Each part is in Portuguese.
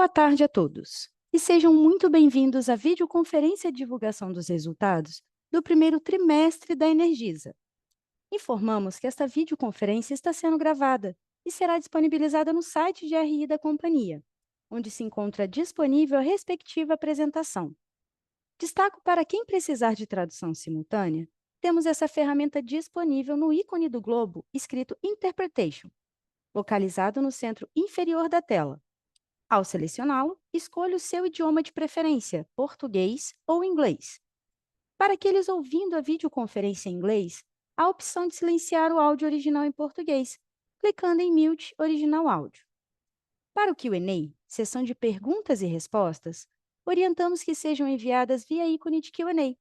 Boa tarde a todos e sejam muito bem-vindos à videoconferência de divulgação dos resultados do primeiro trimestre da Energisa. Informamos que esta videoconferência está sendo gravada e será disponibilizada no site de RI da companhia, onde se encontra disponível a respectiva apresentação. Destaco para quem precisar de tradução simultânea, temos essa ferramenta disponível no ícone do globo escrito Interpretation, localizado no centro inferior da tela. Ao selecioná-lo, escolha o seu idioma de preferência, português ou inglês. Para aqueles ouvindo a videoconferência em inglês, há a opção de silenciar o áudio original em português, clicando em Mute Original Áudio. Para o Q&A, sessão de perguntas e respostas, orientamos que sejam enviadas via ícone de Q&A,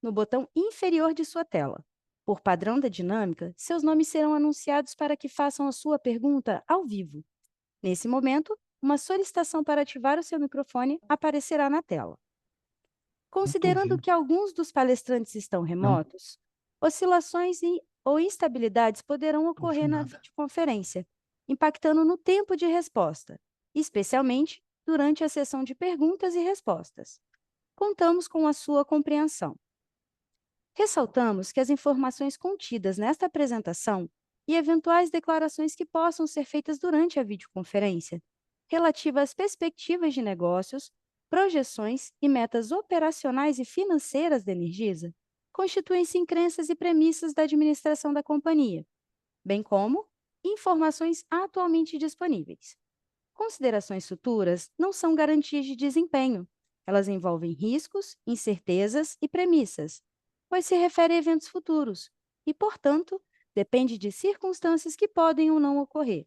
no botão inferior de sua tela. Por padrão da dinâmica, seus nomes serão anunciados para que façam a sua pergunta ao vivo. Nesse momento, uma solicitação para ativar o seu microfone aparecerá na tela. Considerando que alguns dos palestrantes estão remotos, oscilações ou instabilidades poderão ocorrer na videoconferência, impactando no tempo de resposta, especialmente durante a sessão de perguntas e respostas. Contamos com a sua compreensão. Ressaltamos que as informações contidas nesta apresentação e eventuais declarações que possam ser feitas durante a videoconferência, relativa às perspectivas de negócios, projeções e metas operacionais e financeiras da Energisa, constituem-se em crenças e premissas da administração da companhia, bem como informações atualmente disponíveis. Considerações futuras não são garantias de desempenho. Elas envolvem riscos, incertezas e premissas, pois se refere a eventos futuros e, portanto, depende de circunstâncias que podem ou não ocorrer.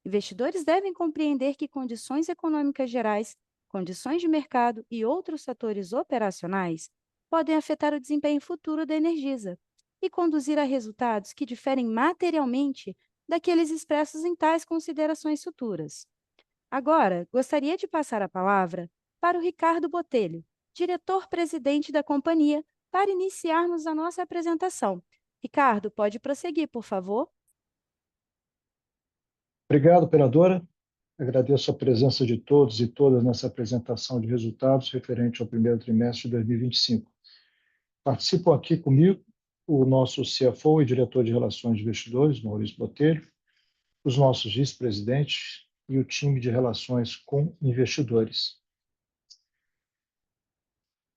Investidores devem compreender que condições econômicas gerais, condições de mercado e outros fatores operacionais podem afetar o desempenho futuro da Energisa e conduzir a resultados que diferem materialmente daqueles expressos em tais considerações futuras. Agora, gostaria de passar a palavra para o Ricardo Botelho, diretor-presidente da companhia, para iniciarmos a nossa apresentação. Ricardo, pode prosseguir, por favor? Obrigado, operadora. Agradeço a presença de todos e todas nessa apresentação de resultados referente ao primeiro trimestre de 2025. Participam aqui comigo o nosso CFO e diretor de Relações de Investidores, Maurício Botelho, os nossos vice-presidentes e o time de relações com investidores.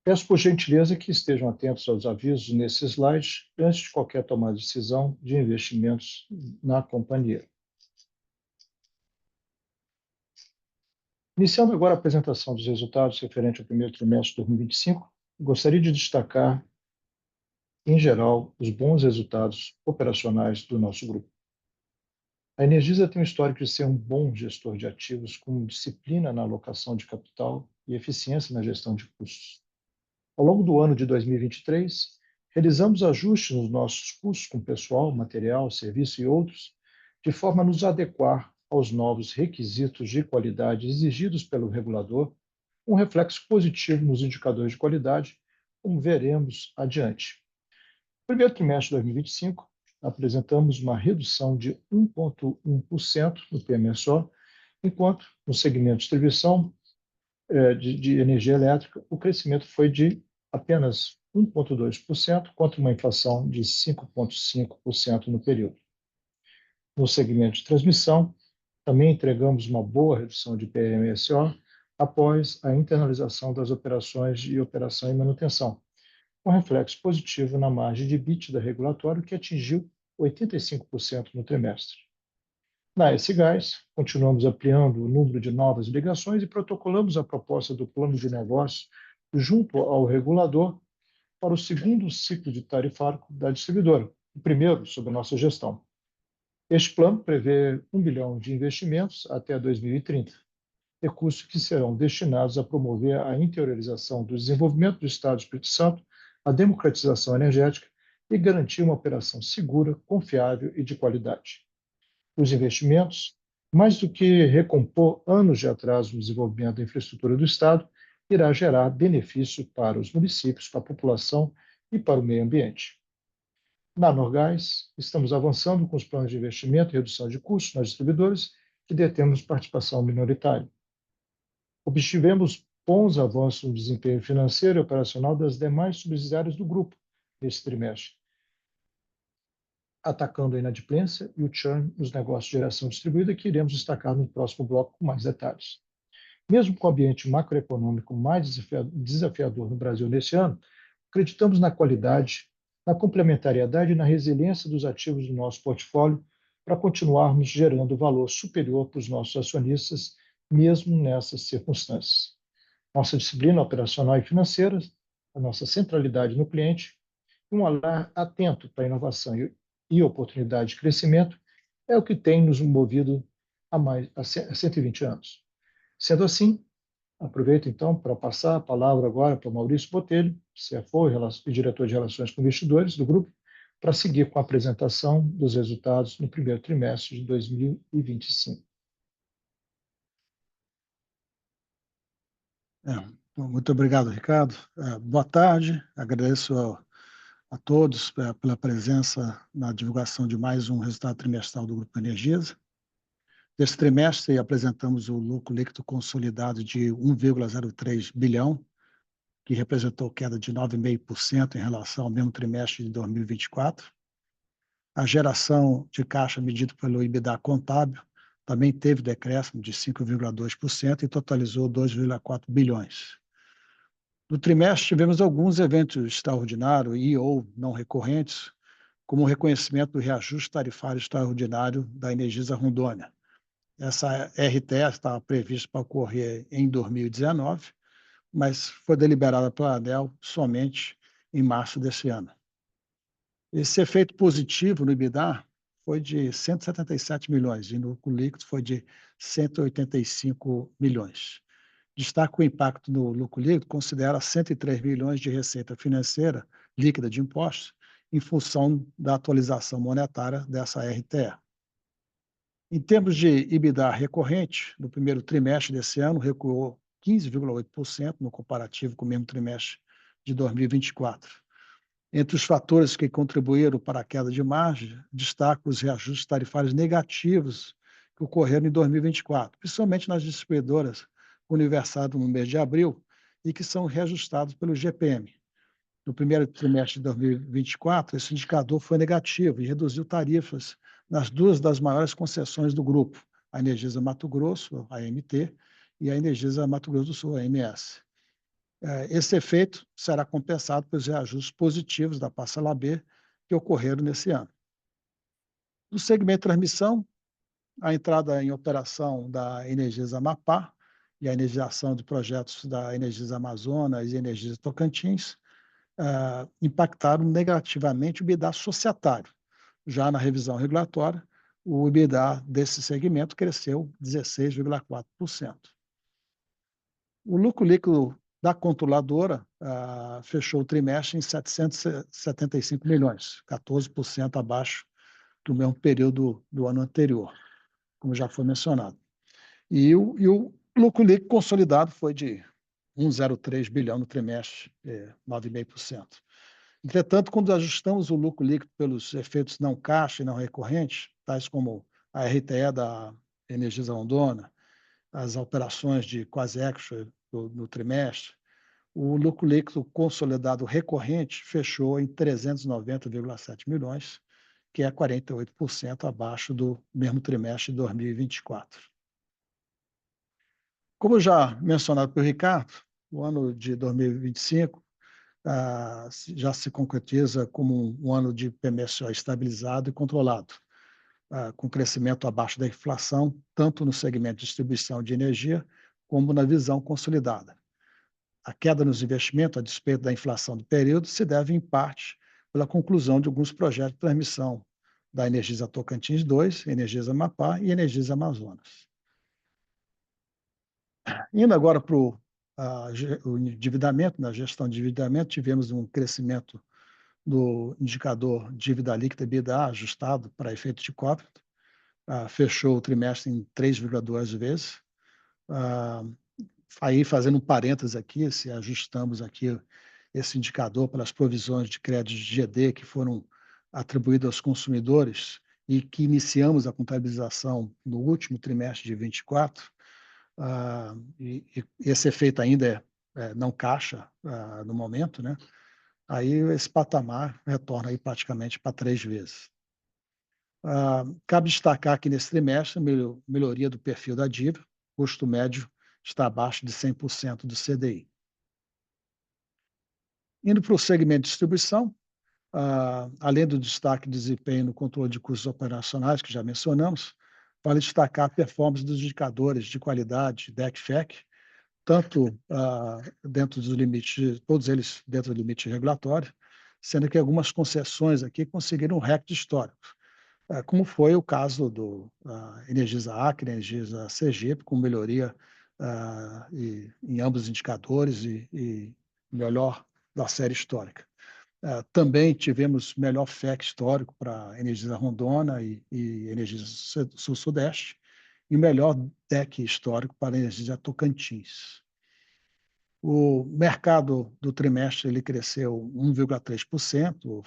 Peço por gentileza que estejam atentos aos avisos nesse slide antes de qualquer tomada de decisão de investimentos na companhia. Iniciando agora a apresentação dos resultados referente ao primeiro trimestre de 2025, gostaria de destacar, em geral, os bons resultados operacionais do nosso grupo. A Energisa tem um histórico de ser um bom gestor de ativos com disciplina na alocação de capital e eficiência na gestão de custos. Ao longo do ano de 2023, realizamos ajustes nos nossos custos com pessoal, material, serviço e outros, de forma a nos adequar aos novos requisitos de qualidade exigidos pelo regulador, um reflexo positivo nos indicadores de qualidade, como veremos adiante. No primeiro trimestre de 2025, apresentamos uma redução de 1,1% no PMSO, enquanto no segmento de distribuição de energia elétrica, o crescimento foi de apenas 1,2%, contra uma inflação de 5,5% no período. No segmento de transmissão, também entregamos uma boa redução de PMSO após a internalização das operações de operação e manutenção, com reflexo positivo na margem de EBITDA regulatório, que atingiu 85% no trimestre. Na S-Gás, continuamos ampliando o número de novas ligações e protocolamos a proposta do plano de negócio junto ao regulador para o segundo ciclo de tarifário da distribuidora, o primeiro sob a nossa gestão. Este plano prevê 1 bilhão de investimentos até 2030, recursos que serão destinados a promover a interiorização do desenvolvimento do Estado do Espírito Santo, a democratização energética e garantir uma operação segura, confiável e de qualidade. Os investimentos, mais do que recompor anos de atraso no desenvolvimento da infraestrutura do Estado, irá gerar benefício para os municípios, para a população e para o meio ambiente. Na Norgás, estamos avançando com os planos de investimento e redução de custos nas distribuidoras que detemos participação minoritária. Obtivemos bons avanços no desempenho financeiro e operacional das demais subsidiárias do grupo nesse trimestre, atacando a inadimplência e o churn nos negócios de geração distribuída, que iremos destacar no próximo bloco com mais detalhes. Mesmo com o ambiente macroeconômico mais desafiador no Brasil neste ano, acreditamos na qualidade, na complementariedade e na resiliência dos ativos do nosso portfólio para continuarmos gerando valor superior para os nossos acionistas, mesmo nessas circunstâncias. Nossa disciplina operacional e financeira, a nossa centralidade no cliente e um olhar atento para a inovação e oportunidade de crescimento é o que tem nos movido há 120 anos. Sendo assim, aproveito então para passar a palavra agora para o Maurício Botelho, CFO e diretor de Relações com Investidores do grupo, para seguir com a apresentação dos resultados no primeiro trimestre de 2025. Muito obrigado, Ricardo. Boa tarde, agradeço a todos pela presença na divulgação de mais um resultado trimestral do Grupo Energisa. Neste trimestre, apresentamos o lucro líquido consolidado de 1,03 bilhão, que representou queda de 9,5% em relação ao mesmo trimestre de 2024. A geração de caixa medida pelo EBITDA contábil também teve decréscimo de 5,2% e totalizou 2,4 bilhões. No trimestre, tivemos alguns eventos extraordinários e/ou não recorrentes, como o reconhecimento do reajuste tarifário extraordinário da Energisa Rondônia. Essa RTE estava prevista para ocorrer em 2019, mas foi deliberada pela ANEEL somente em março desse ano. Esse efeito positivo no EBITDA foi de 177 milhões e no lucro líquido foi de 185 milhões. Destaco o impacto no lucro líquido, considera 103 milhões de receita financeira líquida de impostos em função da atualização monetária dessa RTE. Em termos de EBITDA recorrente, no primeiro trimestre desse ano, recuou 15,8% no comparativo com o mesmo trimestre de 2024. Entre os fatores que contribuíram para a queda de margem, destaco os reajustes tarifários negativos que ocorreram em 2024, principalmente nas distribuidoras universado no mês de abril e que são reajustados pelo GPM. No primeiro trimestre de 2024, esse indicador foi negativo e reduziu tarifas nas duas das maiores concessões do grupo, a Energisa Mato Grosso, a AMT, e a Energisa Mato Grosso do Sul, a AMS. Esse efeito será compensado pelos reajustes positivos da parcela B que ocorreram nesse ano. No segmento de transmissão, a entrada em operação da Energisa Amapá e a energização de projetos da Energisa Amazonas e Energisa Tocantins impactaram negativamente o EBITDA societário. Já na revisão regulatória, o EBITDA desse segmento cresceu 16,4%. O lucro líquido da controladora fechou o trimestre em 775 milhões, 14% abaixo do mesmo período do ano anterior, como já foi mencionado. E o lucro líquido consolidado foi de 1,03 bilhão no trimestre, 9,5%. Entretanto, quando ajustamos o lucro líquido pelos efeitos não caixa e não recorrentes, tais como a RTE da Energisa Rondônia, as operações de quasi equity no trimestre, o lucro líquido consolidado recorrente fechou em 390,7 milhões, que é 48% abaixo do mesmo trimestre de 2024. Como já mencionado pelo Ricardo, o ano de 2025 já se concretiza como um ano de PMSO estabilizado e controlado, com crescimento abaixo da inflação, tanto no segmento de distribuição de energia, como na visão consolidada. A queda nos investimentos, a despeito da inflação do período, se deve, em parte, pela conclusão de alguns projetos de transmissão da Energisa Tocantins 2, Energisa Amapá e Energisa Amazonas. Indo agora para o endividamento, na gestão de endividamento, tivemos um crescimento do indicador dívida líquida EBITDA ajustado para efeito de COVID, fechou o trimestre em 3,2 vezes. Aí, fazendo um parênteses aqui, se ajustamos aqui esse indicador pelas provisões de crédito de GD que foram atribuídas aos consumidores e que iniciamos a contabilização no último trimestre de 24, e esse efeito ainda não caixa no momento, né? Aí esse patamar retorna aí praticamente para 3 vezes. Cabe destacar que nesse trimestre, melhoria do perfil da dívida, custo médio está abaixo de 100% do CDI. Indo para o segmento de distribuição, além do destaque de desempenho no controle de custos operacionais, que já mencionamos, vale destacar a performance dos indicadores de qualidade, DEC e FEC, tanto dentro dos limites, todos eles dentro do limite regulatório, sendo que algumas concessões aqui conseguiram um recorde histórico, como foi o caso do Energisa Acre, Energisa Sergipe, com melhoria em ambos os indicadores e melhor da série histórica. Também tivemos melhor FEC histórico para Energisa Rondônia e Energisa Sul-Sudeste, e melhor DEC histórico para Energisa Tocantins. O mercado do trimestre ele cresceu 1,3%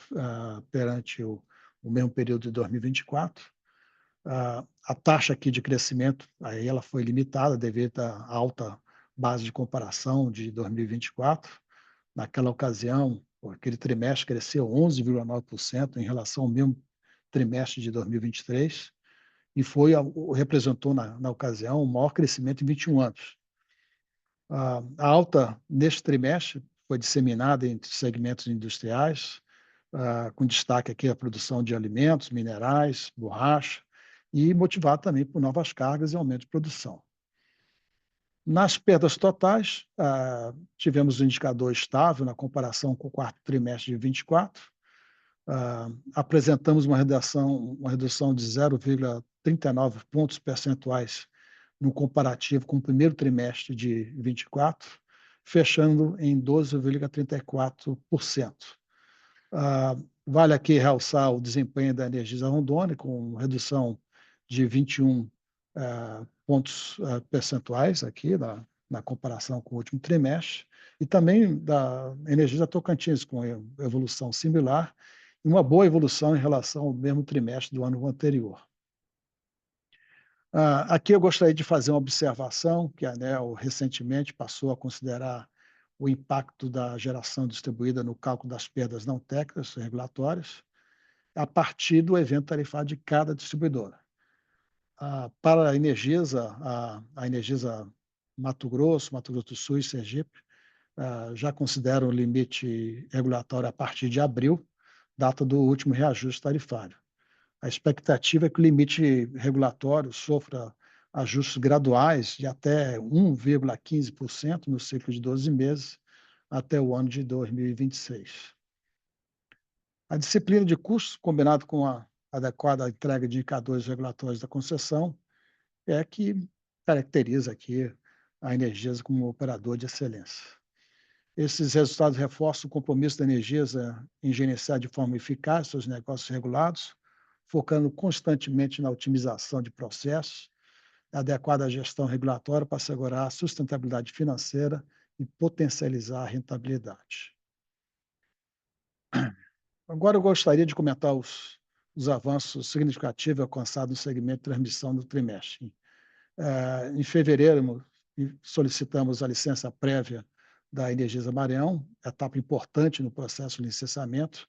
perante o mesmo período de 2024. A taxa aqui de crescimento aí ela foi limitada devido à alta base de comparação de 2024. Naquela ocasião, aquele trimestre cresceu 11,9% em relação ao mesmo trimestre de 2023 e representou, na ocasião, o maior crescimento em 21 anos. A alta neste trimestre foi disseminada entre segmentos industriais, com destaque aqui a produção de alimentos, minerais, borracha, e motivado também por novas cargas e aumento de produção. Nas perdas totais, tivemos um indicador estável na comparação com o quarto trimestre de 24. Apresentamos uma redução de 0,39 pontos percentuais no comparativo com o primeiro trimestre de 24, fechando em 12,34%. Vale aqui realçar o desempenho da Energisa Rondônia, com redução de 21 pontos percentuais aqui na comparação com o último trimestre, e também da Energisa Tocantins, com evolução similar, e uma boa evolução em relação ao mesmo trimestre do ano anterior. Aqui eu gostaria de fazer uma observação, que a ANEEL recentemente passou a considerar o impacto da geração distribuída no cálculo das perdas não técnicas regulatórias, a partir do evento tarifário de cada distribuidora. Para a Energisa, a Energisa Mato Grosso do Sul e Sergipe, já consideram o limite regulatório a partir de abril, data do último reajuste tarifário. A expectativa é que o limite regulatório sofra ajustes graduais de até 1,15% no ciclo de 12 meses até o ano de 2026. A disciplina de custos, combinado com a adequada entrega de indicadores regulatórios da concessão, é que caracteriza aqui a Energisa como operador de excelência. Esses resultados reforçam o compromisso da Energisa em gerenciar de forma eficaz seus negócios regulados, focando constantemente na otimização de processos, adequada gestão regulatória para assegurar a sustentabilidade financeira e potencializar a rentabilidade. Agora eu gostaria de comentar os avanços significativos alcançados no segmento de transmissão do trimestre. Em fevereiro, solicitamos a licença prévia da Energisa Maranhão, etapa importante no processo de licenciamento,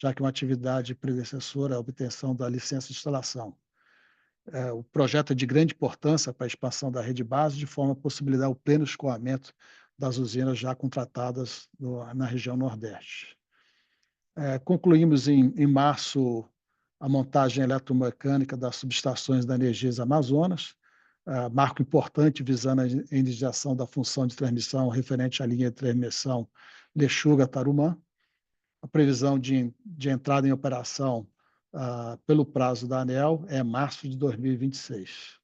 já que é uma atividade predecessora à obtenção da licença de instalação. O projeto é de grande importância para a expansão da rede base, de forma a possibilitar o pleno escoamento das usinas já contratadas na região Nordeste. Concluímos em março a montagem eletromecânica das subestações da Energisa Amazonas, marco importante visando a energização da função de transmissão referente à linha de transmissão Lechuga-Tarumã. A previsão de entrada em operação pelo prazo da ANEEL é março de 2026.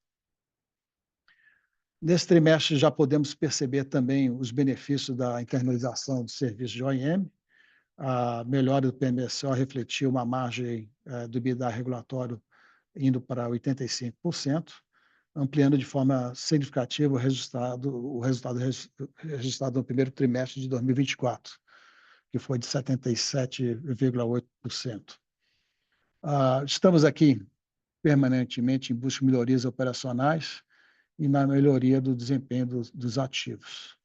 Nesse trimestre já podemos perceber também os benefícios da internalização de serviços de OEM. A melhora do PMSO refletiu uma margem do EBITDA regulatório indo para 85%, ampliando de forma significativa o resultado registrado no primeiro trimestre de 2024, que foi de 77,8%. Estamos aqui permanentemente em busca de melhorias operacionais e na melhoria do desempenho dos ativos.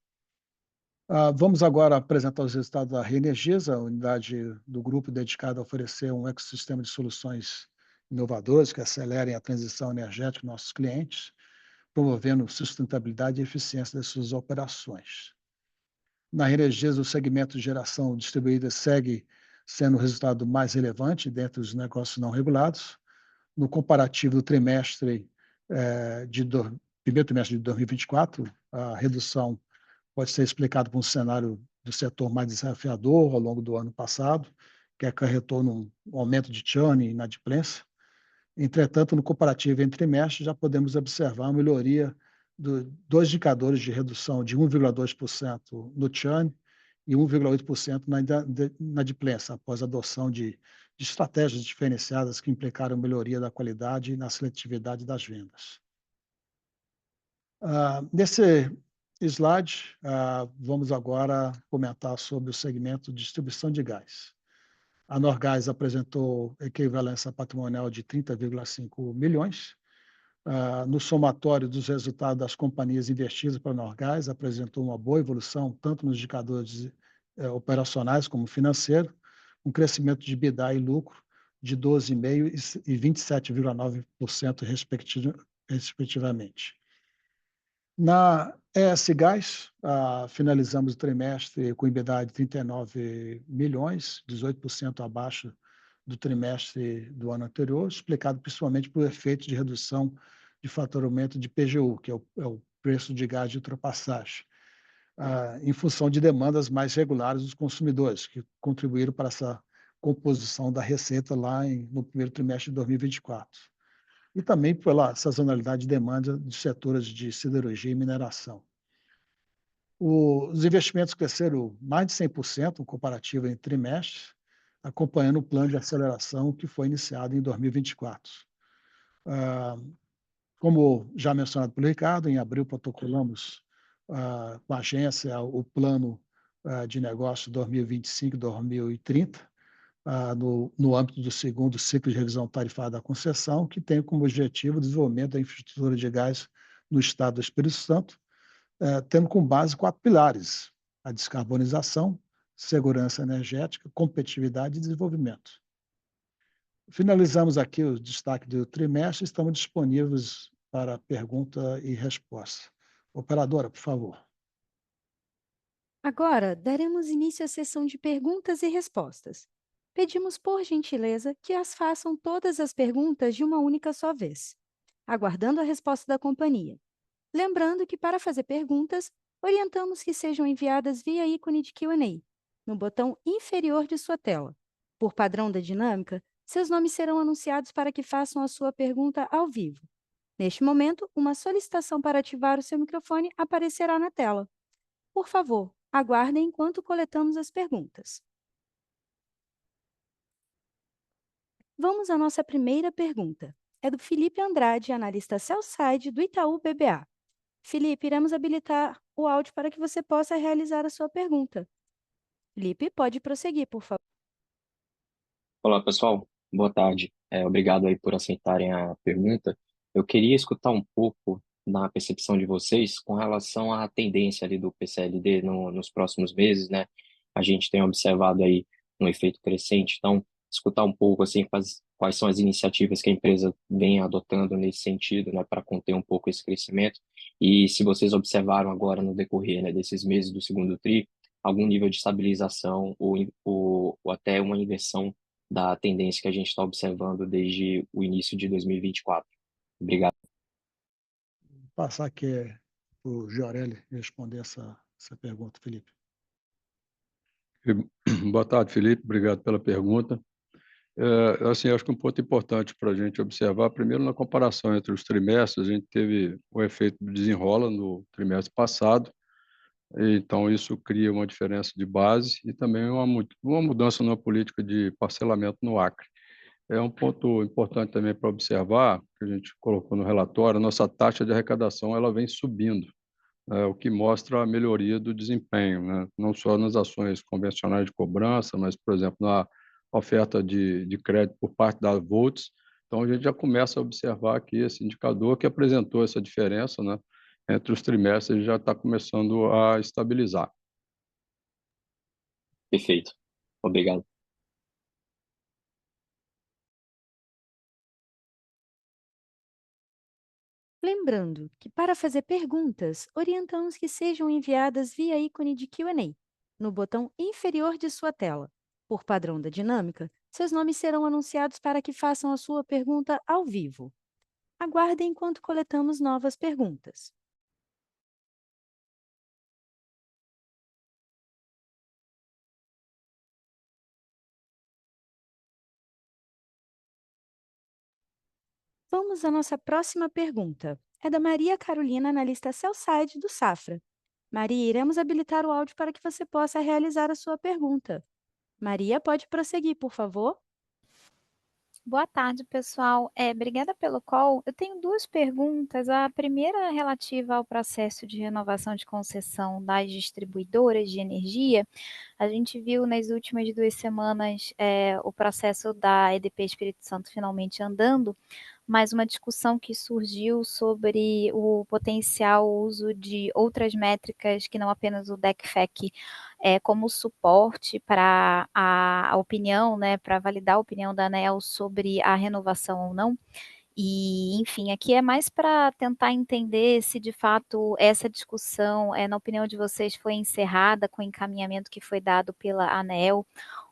Vamos agora apresentar os resultados da Reenergiza, a unidade do grupo dedicada a oferecer um ecossistema de soluções inovadoras que acelerem a transição energética dos nossos clientes, promovendo sustentabilidade e eficiência das suas operações. Na Reenergiza, o segmento de geração distribuída segue sendo o resultado mais relevante dentre os negócios não regulados. No comparativo do primeiro trimestre de 2024, a redução pode ser explicado por um cenário do setor mais desafiador ao longo do ano passado, que acarretou num aumento de churn e inadimplência. Entretanto, no comparativo entre trimestres, já podemos observar uma melhoria dois indicadores de redução de 1,2% no churn e 1,8% na inadimplência, após a adoção de estratégias diferenciadas que implicaram melhoria da qualidade e na seletividade das vendas. Nesse slide, vamos agora comentar sobre o segmento de distribuição de gás. A Norgás apresentou equivalência patrimonial de 30,5 milhões. No somatório dos resultados das companhias investidas para a Norgás, apresentou uma boa evolução, tanto nos indicadores operacionais como financeiro, um crescimento de EBITDA e lucro de 12,5% e 27,9%, respectivamente. Na ES Gás, finalizamos o trimestre com EBITDA de 39 milhões, 18% abaixo do trimestre do ano anterior, explicado principalmente por efeitos de redução de faturamento de PGU, que é o preço de gás de ultrapassagem, em função de demandas mais regulares dos consumidores, que contribuíram para essa composição da receita lá no primeiro trimestre de 2024. E também pela sazonalidade de demanda dos setores de siderurgia e mineração. Os investimentos cresceram mais de 100% no comparativo entre trimestres, acompanhando o plano de aceleração que foi iniciado em 2024. Como já mencionado pelo Ricardo, em abril protocolamos com a agência o plano de negócio 2025-2030, no âmbito do segundo ciclo de revisão tarifária da concessão, que tem como objetivo o desenvolvimento da infraestrutura de gás no estado do Espírito Santo, tendo como base 4 pilares: a descarbonização, segurança energética, competitividade e desenvolvimento. Finalizamos aqui o destaque do trimestre, estamos disponíveis para pergunta e resposta. Operadora, por favor. Agora, daremos início à sessão de perguntas e respostas. Pedimos, por gentileza, que as façam todas as perguntas de uma única só vez, aguardando a resposta da companhia. Lembrando que, para fazer perguntas, orientamos que sejam enviadas via ícone de Q&A, no botão inferior de sua tela. Por padrão da dinâmica, seus nomes serão anunciados para que façam a sua pergunta ao vivo. Neste momento, uma solicitação para ativar o seu microfone aparecerá na tela. Por favor, aguardem enquanto coletamos as perguntas. Vamos à nossa primeira pergunta. É do Felipe Andrade, analista sell-side do Itaú BBA. Felipe, iremos habilitar o áudio para que você possa realizar a sua pergunta. Felipe, pode prosseguir, por favor. Olá, pessoal. Boa tarde. Obrigado aí por aceitarem a pergunta. Eu queria escutar um pouco na percepção de vocês com relação à tendência ali do PCLD nos próximos meses, né? A gente tem observado aí um efeito crescente, então escutar um pouco assim quais são as iniciativas que a empresa vem adotando nesse sentido, né, para conter um pouco esse crescimento. E se vocês observaram agora no decorrer, né, desses meses do segundo tri, algum nível de estabilização ou até uma inversão da tendência que a gente está observando desde o início de 2024. Obrigado. Vou passar aqui o Giorelli responder essa pergunta, Felipe. Boa tarde, Felipe. Obrigado pela pergunta. Assim, acho que um ponto importante para a gente observar, primeiro, na comparação entre os trimestres, a gente teve o efeito do desenrola no trimestre passado, então isso cria uma diferença de base e também uma mudança na política de parcelamento no Acre. É um ponto importante também para observar, que a gente colocou no relatório, a nossa taxa de arrecadação ela vem subindo, o que mostra a melhoria do desempenho, né? Não só nas ações convencionais de cobrança, mas, por exemplo, na oferta de crédito por parte da Volts, Então, a gente já começa a observar aqui esse indicador que apresentou essa diferença, né, entre os trimestres, já está começando a estabilizar. Perfeito. Obrigado. Lembrando que, para fazer perguntas, orientamos que sejam enviadas via ícone de Q&A, no botão inferior de sua tela. Por padrão da dinâmica, seus nomes serão anunciados para que façam a sua pergunta ao vivo. Aguarde enquanto coletamos novas perguntas. Vamos à nossa próxima pergunta. É da Maria Carolina, analista Sell-Side do Safra. Maria, iremos habilitar o áudio para que você possa realizar a sua pergunta. Maria, pode prosseguir, por favor? Boa tarde, pessoal. Obrigada pelo call. Eu tenho duas perguntas. A primeira é relativa ao processo de renovação de concessão das distribuidoras de energia. A gente viu nas últimas 2 semanas o processo da EDP Espírito Santo finalmente andando, mas uma discussão que surgiu sobre o potencial uso de outras métricas que não apenas o DECFEC como suporte para a opinião, né, para validar a opinião da ANEEL sobre a renovação ou não. E, enfim, aqui é mais para tentar entender se de fato essa discussão, na opinião de vocês, foi encerrada com o encaminhamento que foi dado pela ANEEL,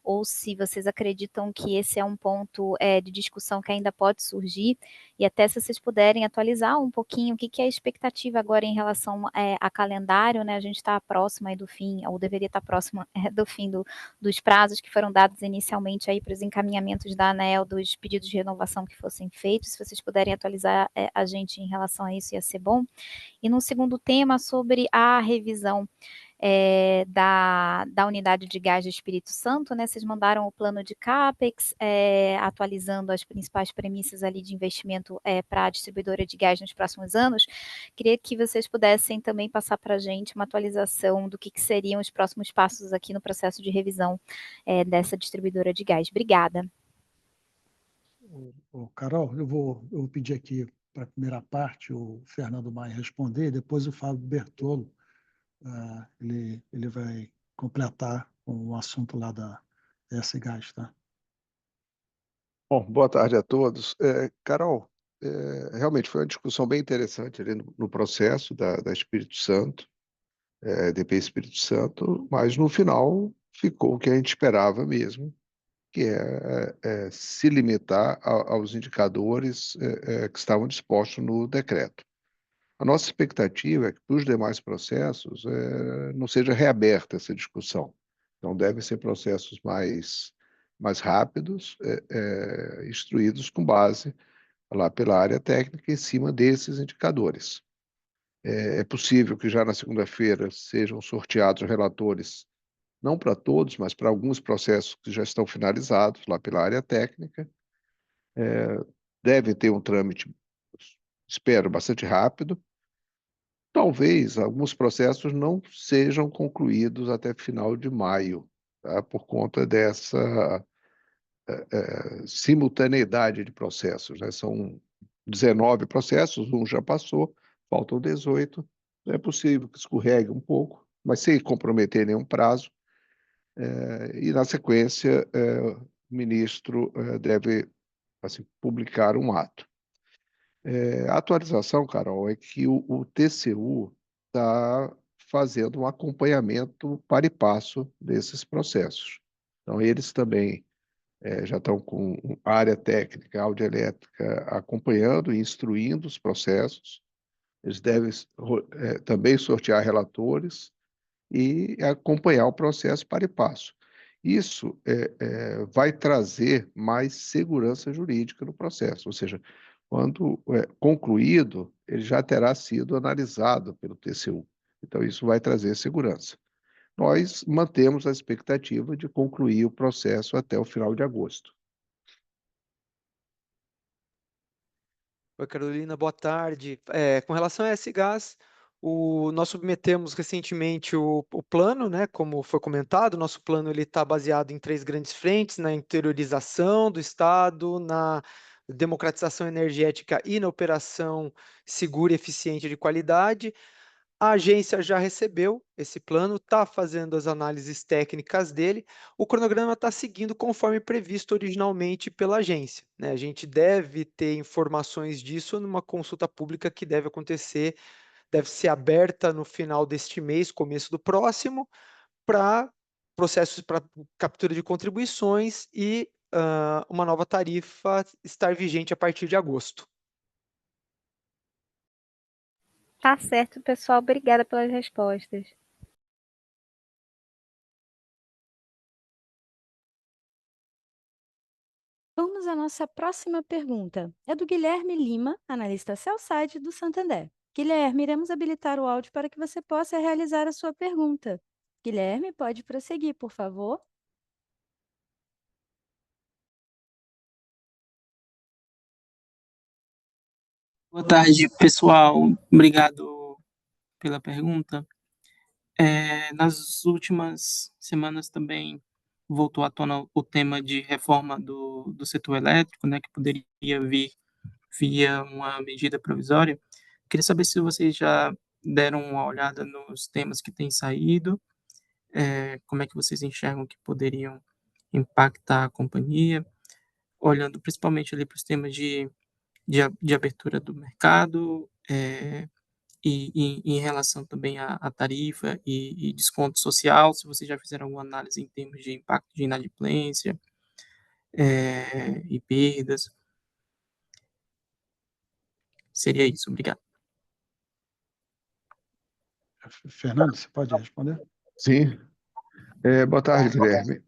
ou se vocês acreditam que esse é um ponto de discussão que ainda pode surgir, e até se vocês puderem atualizar um pouquinho o que é a expectativa agora em relação a calendário, né? A gente está próximo aí do fim, ou deveria estar próximo do fim dos prazos que foram dados inicialmente aí para os encaminhamentos da ANEEL dos pedidos de renovação que fossem feitos. Se vocês puderem atualizar a gente em relação a isso, ia ser bom. E no segundo tema, sobre a revisão da unidade de gás do Espírito Santo, né? Vocês mandaram o plano de CAPEX, atualizando as principais premissas ali de investimento para a distribuidora de gás nos próximos anos. Queria que vocês pudessem também passar para a gente uma atualização do que seriam os próximos passos aqui no processo de revisão dessa distribuidora de gás. Obrigada. Carol, eu vou pedir aqui para a primeira parte o Fernando Maia responder, depois o Fábio Bertolo, ele vai completar com o assunto lá da S-Gás, tá? Bom, boa tarde a todos. Carol, realmente foi uma discussão bem interessante ali no processo da Espírito Santo, DP Espírito Santo, mas no final ficou o que a gente esperava mesmo, que é se limitar aos indicadores que estavam dispostos no decreto. A nossa expectativa é que para os demais processos não seja reaberta essa discussão. Então, devem ser processos mais rápidos, instruídos com base lá pela área técnica em cima desses indicadores. É possível que já na segunda-feira sejam sorteados relatores, não para todos, mas para alguns processos que já estão finalizados lá pela área técnica. Devem ter um trâmite, espero, bastante rápido. Talvez alguns processos não sejam concluídos até final de maio, tá? Por conta dessa simultaneidade de processos, né? São 19 processos, um já passou, faltam 18. É possível que escorregue um pouco, mas sem comprometer nenhum prazo. E, na sequência, o ministro deve assim, publicar um ato. A atualização, Carol, é que o TCU está fazendo um acompanhamento para e passo desses processos. Então, eles também já estão com área técnica, audioelétrica, acompanhando e instruindo os processos. Eles devem também sortear relatores e acompanhar o processo para e passo. Isso vai trazer mais segurança jurídica no processo, ou seja, quando concluído, ele já terá sido analisado pelo TCU. Então, isso vai trazer segurança. Nós mantemos a expectativa de concluir o processo até o final de agosto. Oi, Carolina, boa tarde. Com relação a S-Gás, nós submetemos recentemente o plano, né, como foi comentado. O nosso plano está baseado em 3 grandes frentes: na interiorização do Estado, democratização energética e na operação segura, eficiente e de qualidade. A agência já recebeu esse plano, está fazendo as análises técnicas dele. O cronograma está seguindo conforme previsto originalmente pela agência, né? A gente deve ter informações disso numa consulta pública que deve acontecer, deve ser aberta no final deste mês, começo do próximo, para processos para captura de contribuições e uma nova tarifa estar vigente a partir de agosto. Tá certo, pessoal. Obrigada pelas respostas. Vamos à nossa próxima pergunta. É do Guilherme Lima, analista sell-side do Santander. Guilherme, iremos habilitar o áudio para que você possa realizar a sua pergunta. Guilherme, pode prosseguir, por favor. Boa tarde, pessoal. Obrigado pela pergunta. Nas últimas semanas também voltou à tona o tema de reforma do setor elétrico, né, que poderia vir via uma medida provisória. Queria saber se vocês já deram uma olhada nos temas que têm saído, como é que vocês enxergam que poderiam impactar a companhia, olhando principalmente ali para os temas de abertura do mercado, e em relação também à tarifa e desconto social, se vocês já fizeram alguma análise em termos de impacto de inadimplência, e perdas. Seria isso, obrigado. Fernando, você pode responder? Sim. Boa tarde, Guilherme.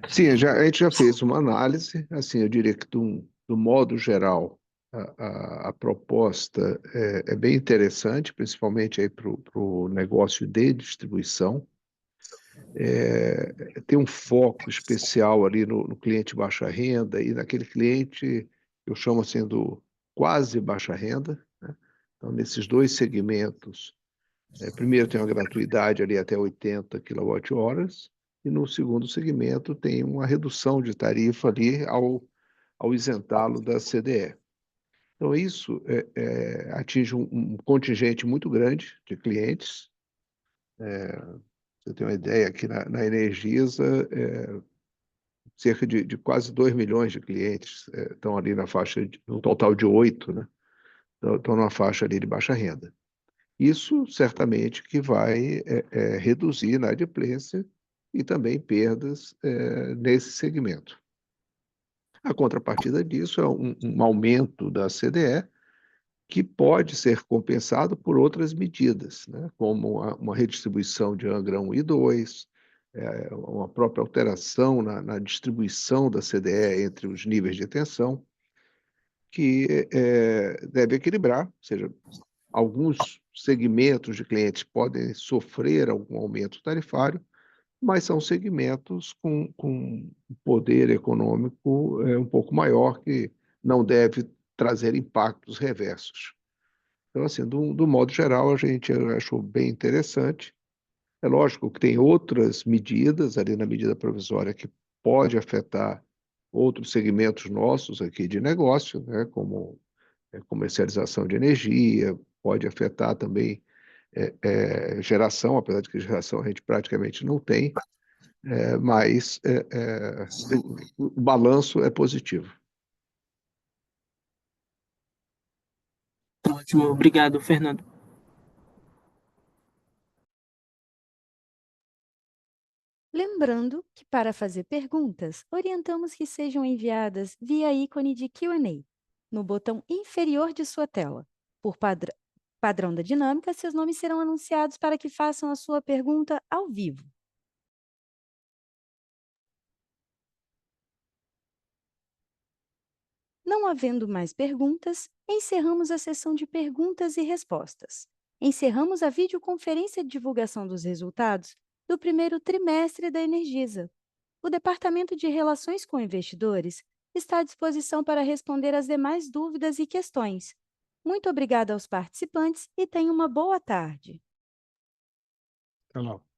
Sim, a gente já fez uma análise, assim, eu diria que do modo geral, a proposta é bem interessante, principalmente aí para o negócio de distribuição. Tem um foco especial ali no cliente baixa renda e naquele cliente, eu chamo assim do quase baixa renda, né? Então, nesses dois segmentos, primeiro tem uma gratuidade ali até 80 kWh, e no segundo segmento tem uma redução de tarifa ali ao isentá-lo da CDE. Então, isso atinge um contingente muito grande de clientes. Você tem uma ideia, aqui na Energisa, cerca de quase 2 milhões de clientes estão ali na faixa, um total de 8, né? Estão na faixa ali de baixa renda. Isso certamente que vai reduzir a inadimplência e também perdas nesse segmento. A contrapartida disso é um aumento da CDE, que pode ser compensado por outras medidas, né, como uma redistribuição de Angra 1 e 2, uma própria alteração na distribuição da CDE entre os níveis de tensão, que deve equilibrar, ou seja, alguns segmentos de clientes podem sofrer algum aumento tarifário, mas são segmentos com poder econômico um pouco maior, que não deve trazer impactos reversos. Então, assim, do modo geral, a gente achou bem interessante. É lógico que tem outras medidas ali na medida provisória que pode afetar outros segmentos nossos aqui de negócio, né, como comercialização de energia, pode afetar também geração, apesar de que geração a gente praticamente não tem, mas o balanço é positivo. Ótimo, obrigado, Fernando. Lembrando que, para fazer perguntas, orientamos que sejam enviadas via ícone de Q&A, no botão inferior de sua tela. Por padrão da dinâmica, seus nomes serão anunciados para que façam a sua pergunta ao vivo. Não havendo mais perguntas, encerramos a sessão de perguntas e respostas. Encerramos a videoconferência de divulgação dos resultados do primeiro trimestre da Energisa. O Departamento de Relações com Investidores está à disposição para responder às demais dúvidas e questões. Muito obrigada aos participantes e tenham uma boa tarde. Até logo.